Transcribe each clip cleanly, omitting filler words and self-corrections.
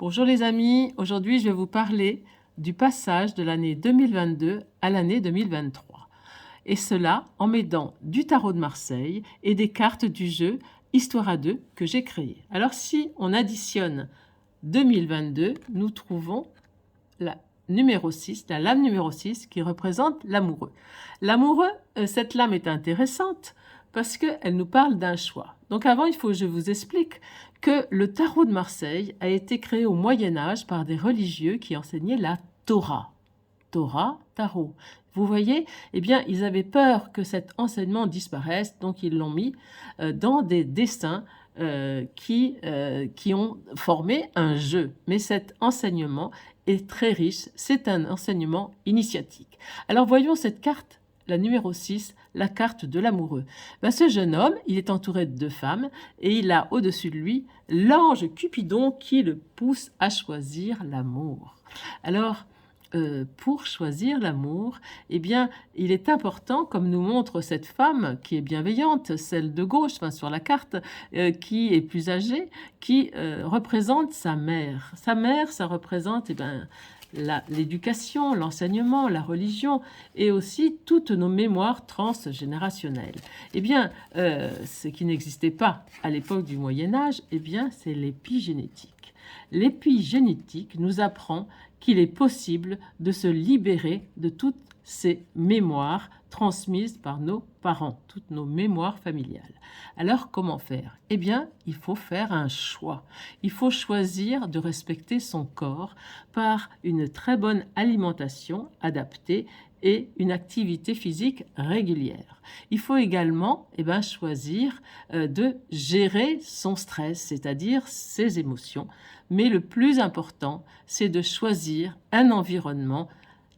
Bonjour les amis, aujourd'hui je vais vous parler du passage de l'année 2022 à l'année 2023. Et cela en m'aidant du tarot de Marseille et des cartes du jeu Histoire à deux que j'ai créé. Alors si on additionne 2022, nous trouvons la numéro 6, la lame numéro 6 qui représente l'amoureux. L'amoureux, cette lame est intéressante parce qu'elle nous parle d'un choix. Donc avant, il faut que je vous explique que le tarot de Marseille a été créé au Moyen Âge par des religieux qui enseignaient la Torah. Torah, tarot. Vous voyez, eh bien, ils avaient peur que cet enseignement disparaisse, donc ils l'ont mis dans des dessins qui ont formé un jeu. Mais cet enseignement est très riche, c'est un enseignement initiatique. Alors voyons cette carte, la numéro 6, la carte de l'amoureux. Ben, ce jeune homme, il est entouré de deux femmes et il a au-dessus de lui l'ange Cupidon qui le pousse à choisir l'amour. Alors, pour choisir l'amour, eh bien, il est important, comme nous montre cette femme qui est bienveillante, celle de gauche, enfin, sur la carte, qui est plus âgée, qui représente sa mère. Sa mère, ça représente l'éducation, l'enseignement, la religion et aussi toutes nos mémoires transgénérationnelles. Eh bien, ce qui n'existait pas à l'époque du Moyen Âge, eh bien, c'est l'épigénétique. L'épigénétique nous apprend qu'il est possible de se libérer de toutes ces mémoires transmises par nos parents, toutes nos mémoires familiales. Alors, comment faire? Eh bien, il faut faire un choix. Il faut choisir de respecter son corps par une très bonne alimentation adaptée et une activité physique régulière. Il faut également choisir de gérer son stress, c'est-à-dire ses émotions. Mais le plus important, c'est de choisir un environnement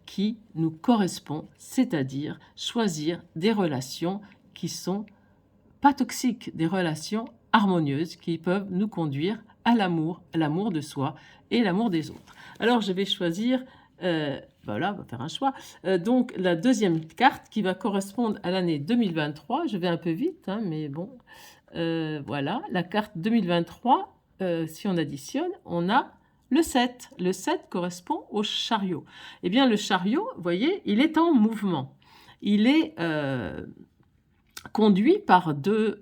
qui nous correspond, c'est-à-dire choisir des relations qui sont pas toxiques, des relations harmonieuses qui peuvent nous conduire à l'amour de soi et l'amour des autres. Alors je vais choisir, voilà, on va faire un choix. Donc la deuxième carte qui va correspondre à l'année 2023, je vais un peu vite, hein, mais bon, voilà, la carte 2023, si on additionne, on a le 7. Le 7 correspond au chariot. Eh bien, le chariot, vous voyez, il est en mouvement. Il est conduit par deux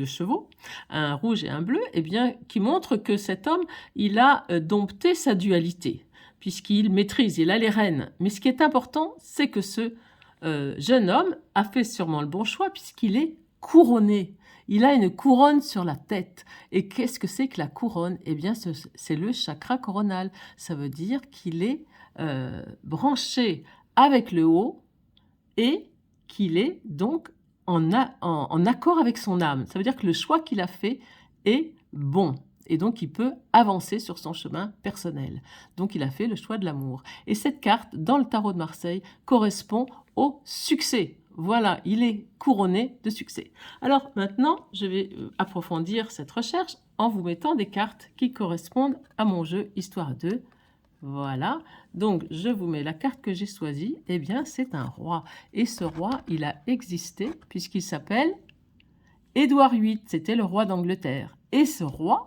chevaux, un rouge et un bleu, eh bien, qui montrent que cet homme, il a dompté sa dualité, puisqu'il maîtrise, il a les rênes. Mais ce qui est important, c'est que ce jeune homme a fait sûrement le bon choix, puisqu'il est couronné. Il a une couronne sur la tête. Et qu'est-ce que c'est que la couronne? Eh bien, c'est le chakra coronal. Ça veut dire qu'il est branché avec le haut et qu'il est donc en accord avec son âme. Ça veut dire que le choix qu'il a fait est bon. Et donc, il peut avancer sur son chemin personnel. Donc, il a fait le choix de l'amour. Et cette carte, dans le tarot de Marseille, correspond au succès. Voilà, il est couronné de succès. Alors, maintenant, je vais approfondir cette recherche en vous mettant des cartes qui correspondent à mon jeu Histoire 2. Voilà, donc je vous mets la carte que j'ai choisie, eh bien c'est un roi. Et ce roi, il a existé puisqu'il s'appelle Édouard VIII, c'était le roi d'Angleterre. Et ce roi,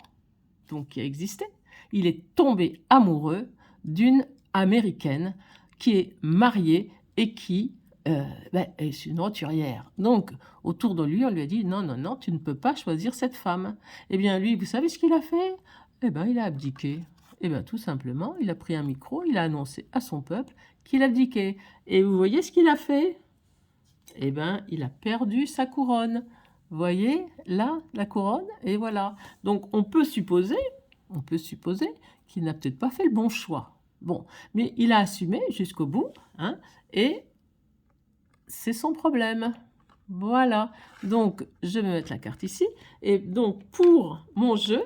donc qui a existé, il est tombé amoureux d'une Américaine qui est mariée et qui est une roturière. Donc, autour de lui, on lui a dit, non, non, non, tu ne peux pas choisir cette femme. Eh bien, lui, vous savez ce qu'il a fait? Eh bien, il a abdiqué. Eh bien, tout simplement, il a pris un micro, il a annoncé à son peuple qu'il abdiquait. Et vous voyez ce qu'il a fait? Eh bien, il a perdu sa couronne. Vous voyez, là, la couronne, et voilà. Donc, on peut supposer qu'il n'a peut-être pas fait le bon choix. Bon, mais il a assumé jusqu'au bout, hein, et c'est son problème. Voilà. Donc, je vais mettre la carte ici. Et donc, pour mon jeu,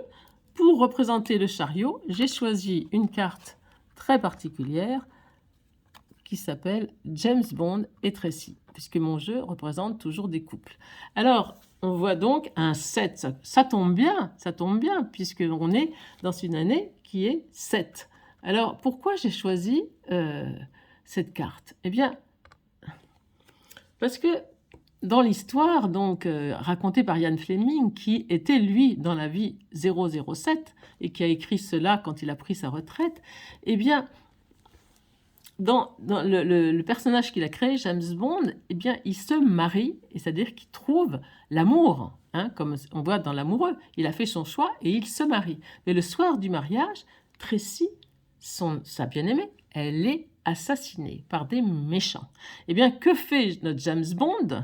pour représenter le chariot, j'ai choisi une carte très particulière qui s'appelle James Bond et Tracy, puisque mon jeu représente toujours des couples. Alors, on voit donc un 7. Ça tombe bien, puisqu'on est dans une année qui est 7. Alors, pourquoi j'ai choisi cette carte? Eh bien, parce que dans l'histoire donc racontée par Ian Fleming, qui était lui dans la vie 007 et qui a écrit cela quand il a pris sa retraite, eh bien, dans le personnage qu'il a créé, James Bond, eh bien, il se marie, et c'est-à-dire qu'il trouve l'amour, hein, comme on voit dans L'amoureux. Il a fait son choix et il se marie. Mais le soir du mariage, Tracy, sa bien-aimée, elle est assassinée par des méchants. Eh bien, que fait notre James Bond?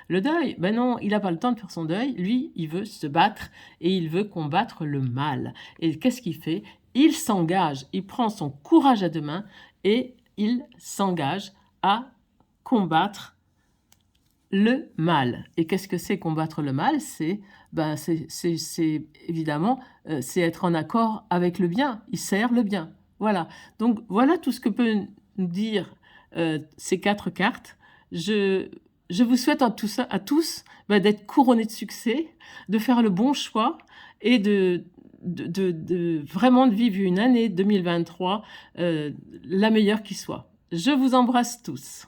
Le deuil? Ben non, il n'a pas le temps de faire son deuil. Lui, il veut se battre et il veut combattre le mal. Et qu'est-ce qu'il fait? Il s'engage, il prend son courage à deux mains et il s'engage à combattre le mal. Et qu'est-ce que c'est combattre le mal? C'est évidemment c'est être en accord avec le bien. Il sert le bien. Voilà. Donc voilà tout ce que peut nous dire ces 4 cartes. Je vous souhaite à tous d'être couronnés de succès, de faire le bon choix et vraiment de vivre une année 2023 la meilleure qui soit. Je vous embrasse tous.